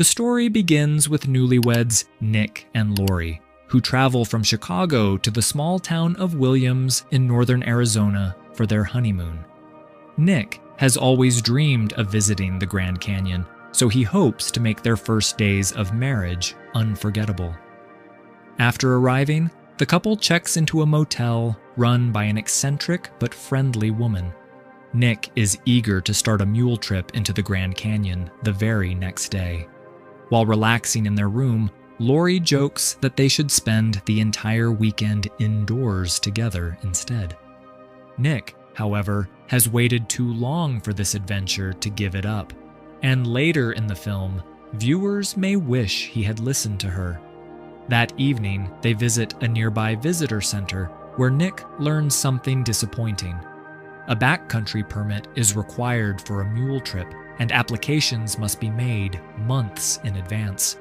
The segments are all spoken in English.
The story begins with newlyweds Nick and Lori, who travel from Chicago to the small town of Williams in northern Arizona for their honeymoon. Nick has always dreamed of visiting the Grand Canyon, so he hopes to make their first days of marriage unforgettable. After arriving, the couple checks into a motel run by an eccentric but friendly woman. Nick is eager to start a mule trip into the Grand Canyon the very next day. While relaxing in their room, Lori jokes that they should spend the entire weekend indoors together instead. Nick, however, has waited too long for this adventure to give it up, and later in the film, viewers may wish he had listened to her. That evening, they visit a nearby visitor center where Nick learns something disappointing. A backcountry permit is required for a mule trip, and applications must be made months in advance.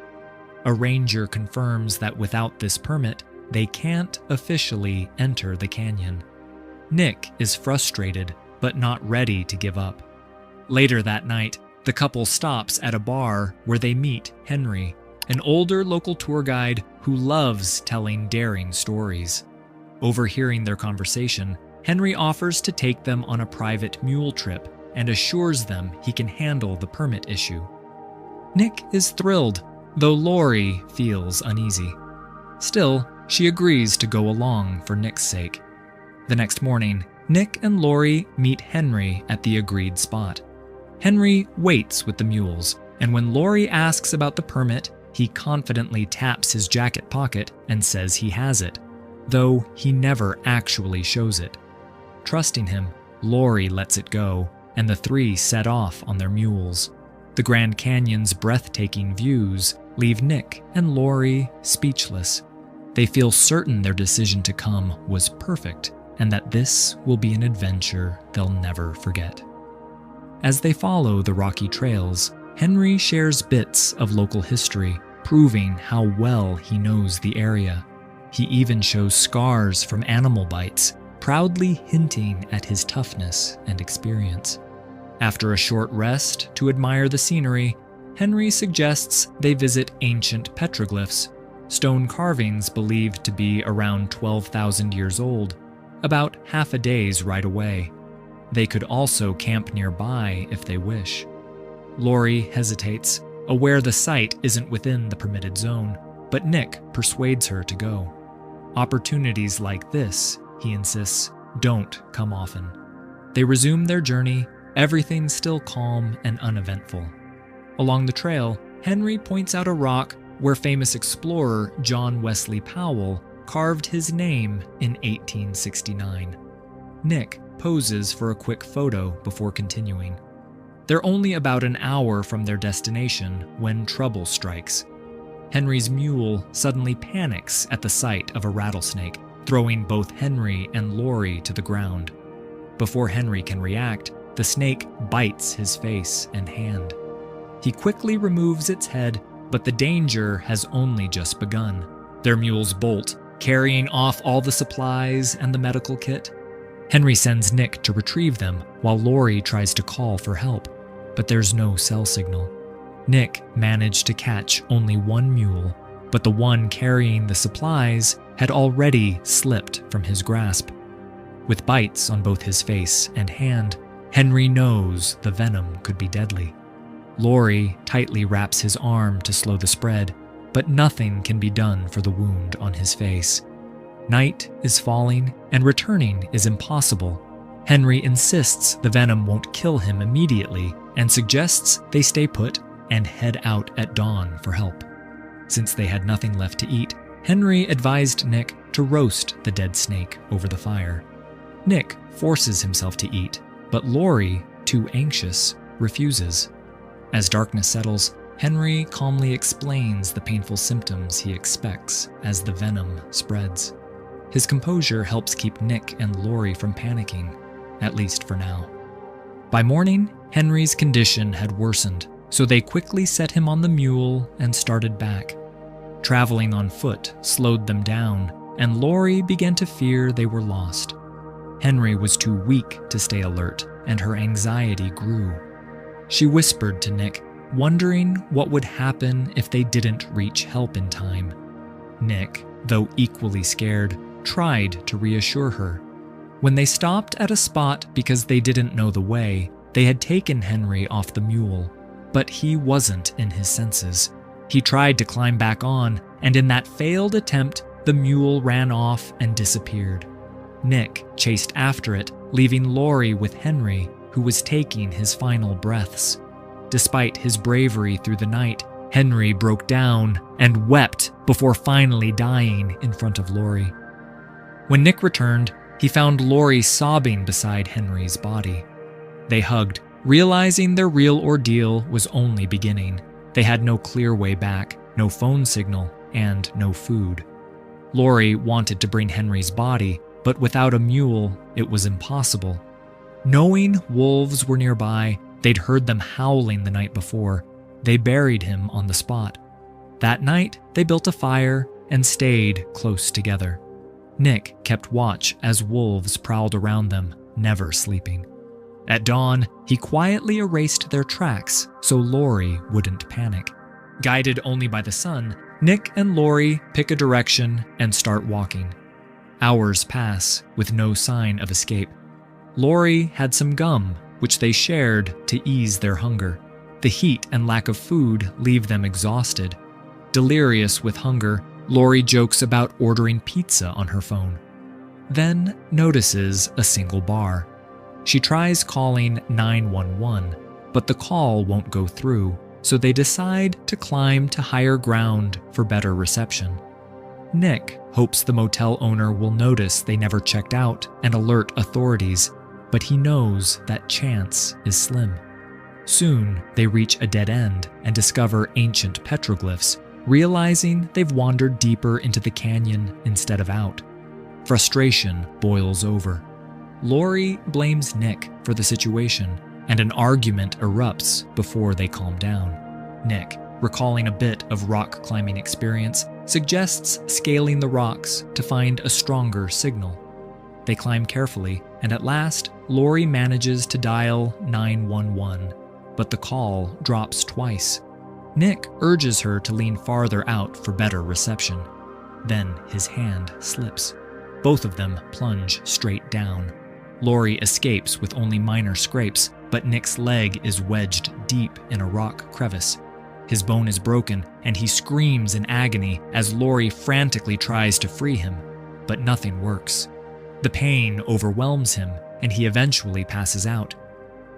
A ranger confirms that without this permit, they can't officially enter the canyon. Nick is frustrated, but not ready to give up. Later that night, the couple stops at a bar where they meet Henry, an older local tour guide who loves telling daring stories. Overhearing their conversation, Henry offers to take them on a private mule trip and assures them he can handle the permit issue. Nick is thrilled, though Lori feels uneasy. Still, she agrees to go along for Nick's sake. The next morning, Nick and Lori meet Henry at the agreed spot. Henry waits with the mules, and when Lori asks about the permit, he confidently taps his jacket pocket and says he has it, though he never actually shows it. Trusting him, Lori lets it go, and the three set off on their mules. The Grand Canyon's breathtaking views leave Nick and Lori speechless. They feel certain their decision to come was perfect, and that this will be an adventure they'll never forget. As they follow the rocky trails, Henry shares bits of local history, proving how well he knows the area. He even shows scars from animal bites, proudly hinting at his toughness and experience. After a short rest to admire the scenery, Henry suggests they visit ancient petroglyphs, stone carvings believed to be around 12,000 years old, about half a day's ride away. They could also camp nearby if they wish. Lori hesitates, aware the site isn't within the permitted zone, but Nick persuades her to go. Opportunities like this, he insists, don't come often. They resume their journey, everything still calm and uneventful. Along the trail, Henry points out a rock where famous explorer John Wesley Powell carved his name in 1869. Nick poses for a quick photo before continuing. They're only about an hour from their destination when trouble strikes. Henry's mule suddenly panics at the sight of a rattlesnake, throwing both Henry and Lori to the ground. Before Henry can react, the snake bites his face and hand. He quickly removes its head, but the danger has only just begun. Their mules bolt, carrying off all the supplies and the medical kit. Henry sends Nick to retrieve them while Lori tries to call for help, but there's no cell signal. Nick managed to catch only one mule, but the one carrying the supplies had already slipped from his grasp. With bites on both his face and hand, Henry knows the venom could be deadly. Lori tightly wraps his arm to slow the spread, but nothing can be done for the wound on his face. Night is falling, and returning is impossible. Henry insists the venom won't kill him immediately and suggests they stay put and head out at dawn for help. Since they had nothing left to eat, Henry advised Nick to roast the dead snake over the fire. Nick forces himself to eat, but Lori, too anxious, refuses. As darkness settles, Henry calmly explains the painful symptoms he expects as the venom spreads. His composure helps keep Nick and Lori from panicking, at least for now. By morning, Henry's condition had worsened, so they quickly set him on the mule and started back. Traveling on foot slowed them down, and Lori began to fear they were lost. Henry was too weak to stay alert, and her anxiety grew. She whispered to Nick, wondering what would happen if they didn't reach help in time. Nick, though equally scared, tried to reassure her. When they stopped at a spot because they didn't know the way, they had taken Henry off the mule, but he wasn't in his senses. He tried to climb back on, and in that failed attempt, the mule ran off and disappeared. Nick chased after it, leaving Laurie with Henry, who was taking his final breaths. Despite his bravery through the night, Henry broke down and wept before finally dying in front of Laurie. When Nick returned, he found Laurie sobbing beside Henry's body. They hugged, realizing their real ordeal was only beginning. They had no clear way back, no phone signal, and no food. Laurie wanted to bring Henry's body, but without a mule, it was impossible. Knowing wolves were nearby, they'd heard them howling the night before. They buried him on the spot. That night, they built a fire and stayed close together. Nick kept watch as wolves prowled around them, never sleeping. At dawn, he quietly erased their tracks so Laurie wouldn't panic. Guided only by the sun, Nick and Laurie pick a direction and start walking. Hours pass with no sign of escape. Laurie had some gum, which they shared to ease their hunger. The heat and lack of food leave them exhausted. Delirious with hunger, Laurie jokes about ordering pizza on her phone, then notices a single bar. She tries calling 911, but the call won't go through, so they decide to climb to higher ground for better reception. Nick hopes the motel owner will notice they never checked out and alert authorities, but he knows that chance is slim. Soon, they reach a dead end and discover ancient petroglyphs, realizing they've wandered deeper into the canyon instead of out. Frustration boils over. Laurie blames Nick for the situation, and an argument erupts before they calm down. Nick, recalling a bit of rock climbing experience, suggests scaling the rocks to find a stronger signal. They climb carefully, and at last, Laurie manages to dial 911, but the call drops twice. Nick urges her to lean farther out for better reception. Then his hand slips. Both of them plunge straight down. Laurie escapes with only minor scrapes, but Nick's leg is wedged deep in a rock crevice. His bone is broken, and he screams in agony as Laurie frantically tries to free him, but nothing works. The pain overwhelms him, and he eventually passes out.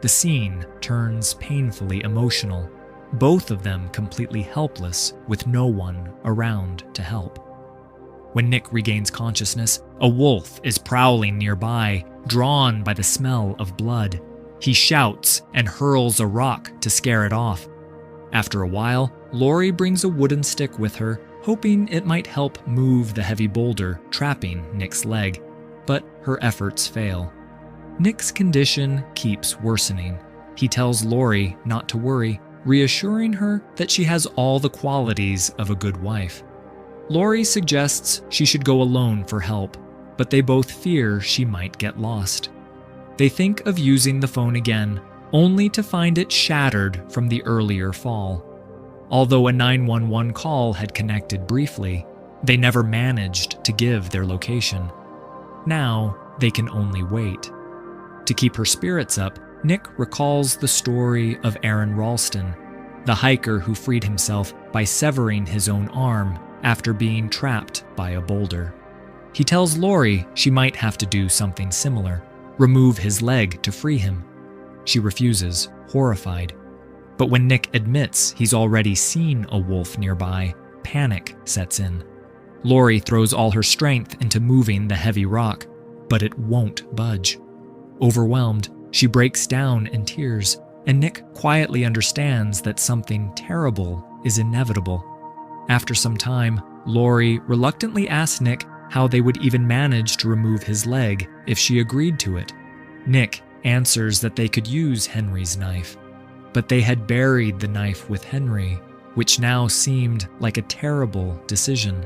The scene turns painfully emotional, both of them completely helpless with no one around to help. When Nick regains consciousness, a wolf is prowling nearby, drawn by the smell of blood. He shouts and hurls a rock to scare it off. After a while, Laurie brings a wooden stick with her, hoping it might help move the heavy boulder trapping Nick's leg, but her efforts fail. Nick's condition keeps worsening. He tells Laurie not to worry, reassuring her that she has all the qualities of a good wife. Laurie suggests she should go alone for help, but they both fear she might get lost. They think of using the phone again, only to find it shattered from the earlier fall. Although a 911 call had connected briefly, they never managed to give their location. Now, they can only wait. To keep her spirits up, Nick recalls the story of Aaron Ralston, the hiker who freed himself by severing his own arm after being trapped by a boulder. He tells Laurie she might have to do something similar, remove his leg to free him. She refuses, horrified. But when Nick admits he's already seen a wolf nearby, panic sets in. Laurie throws all her strength into moving the heavy rock, but it won't budge. Overwhelmed, she breaks down in tears, and Nick quietly understands that something terrible is inevitable. After some time, Laurie reluctantly asks Nick how they would even manage to remove his leg if she agreed to it. Nick answers that they could use Henry's knife, but they had buried the knife with Henry, which now seemed like a terrible decision.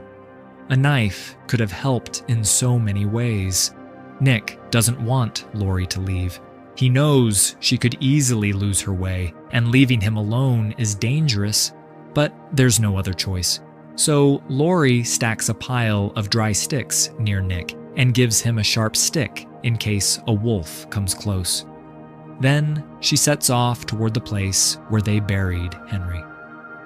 A knife could have helped in so many ways. Nick doesn't want Laurie to leave. He knows she could easily lose her way, and leaving him alone is dangerous, but there's no other choice. So Lori stacks a pile of dry sticks near Nick and gives him a sharp stick in case a wolf comes close. Then she sets off toward the place where they buried Henry.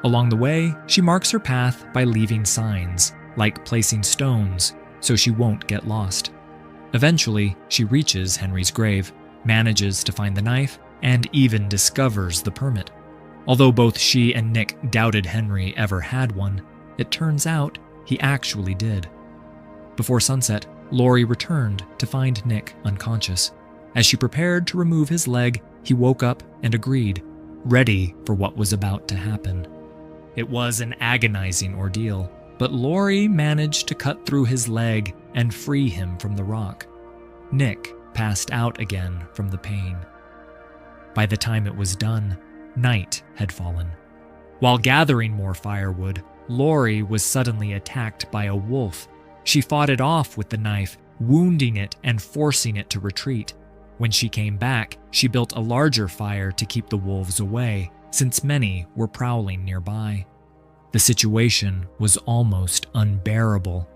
Along the way, she marks her path by leaving signs, like placing stones, so she won't get lost. Eventually, she reaches Henry's grave, manages to find the knife, and even discovers the permit. Although both she and Nick doubted Henry ever had one, it turns out he actually did. Before sunset, Lori returned to find Nick unconscious. As she prepared to remove his leg, he woke up and agreed, ready for what was about to happen. It was an agonizing ordeal, but Lori managed to cut through his leg and free him from the rock. Nick passed out again from the pain. By the time it was done, night had fallen. While gathering more firewood, Lori was suddenly attacked by a wolf. She fought it off with the knife, wounding it and forcing it to retreat. When she came back, she built a larger fire to keep the wolves away, since many were prowling nearby. The situation was almost unbearable.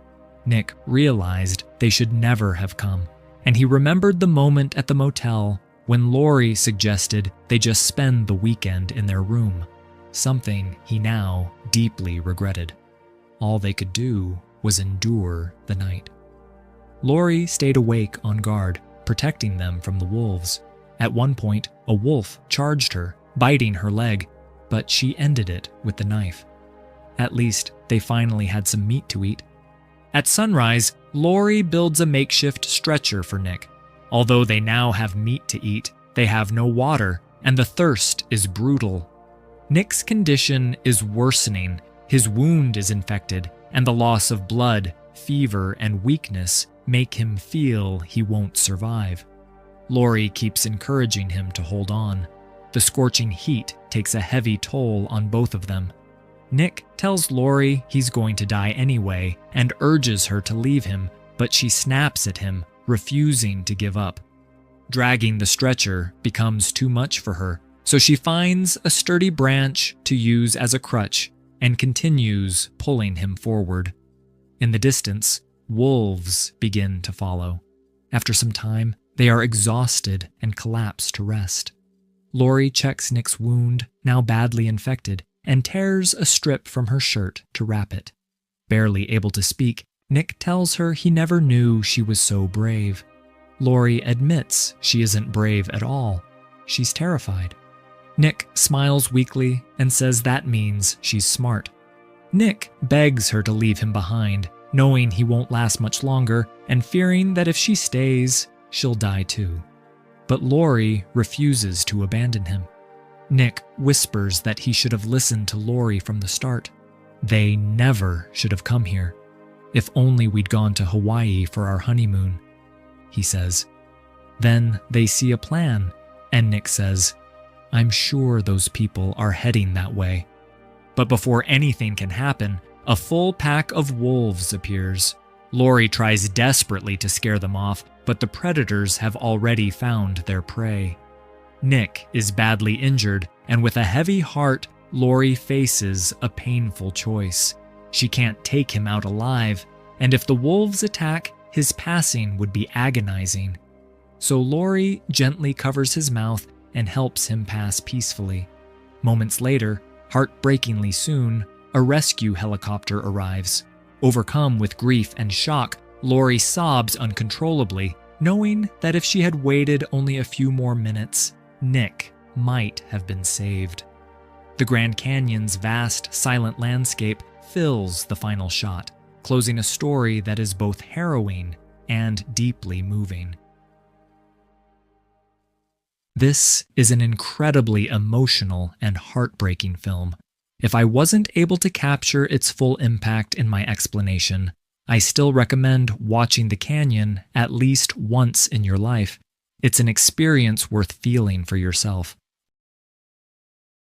Nick realized they should never have come, and he remembered the moment at the motel when Lori suggested they just spend the weekend in their room, something he now deeply regretted. All they could do was endure the night. Lori stayed awake on guard, protecting them from the wolves. At one point, a wolf charged her, biting her leg, but she ended it with the knife. At least, they finally had some meat to eat. At sunrise, Lori builds a makeshift stretcher for Nick. Although they now have meat to eat, they have no water, and the thirst is brutal. Nick's condition is worsening, his wound is infected, and the loss of blood, fever, and weakness make him feel he won't survive. Lori keeps encouraging him to hold on. The scorching heat takes a heavy toll on both of them. Nick tells Lori he's going to die anyway and urges her to leave him, but she snaps at him, refusing to give up. Dragging the stretcher becomes too much for her, so she finds a sturdy branch to use as a crutch and continues pulling him forward. In the distance, wolves begin to follow. After some time, they are exhausted and collapse to rest. Lori checks Nick's wound, now badly infected, and tears a strip from her shirt to wrap it. Barely able to speak, Nick tells her he never knew she was so brave. Lori admits she isn't brave at all. She's terrified. Nick smiles weakly and says that means she's smart. Nick begs her to leave him behind, knowing he won't last much longer and fearing that if she stays, she'll die too. But Lori refuses to abandon him. Nick whispers that he should have listened to Lori from the start. They never should have come here. If only we'd gone to Hawaii for our honeymoon, he says. Then they see a plan, and Nick says, I'm sure those people are heading that way. But before anything can happen, a full pack of wolves appears. Lori tries desperately to scare them off, but the predators have already found their prey. Nick is badly injured, and with a heavy heart, Lori faces a painful choice. She can't take him out alive, and if the wolves attack, his passing would be agonizing. So Lori gently covers his mouth and helps him pass peacefully. Moments later, heartbreakingly soon, a rescue helicopter arrives. Overcome with grief and shock, Lori sobs uncontrollably, knowing that if she had waited only a few more minutes, Nick might have been saved. The Grand Canyon's vast, silent landscape fills the final shot, closing a story that is both harrowing and deeply moving. This is an incredibly emotional and heartbreaking film. If I wasn't able to capture its full impact in my explanation, I still recommend watching The Canyon at least once in your life. It's an experience worth feeling for yourself.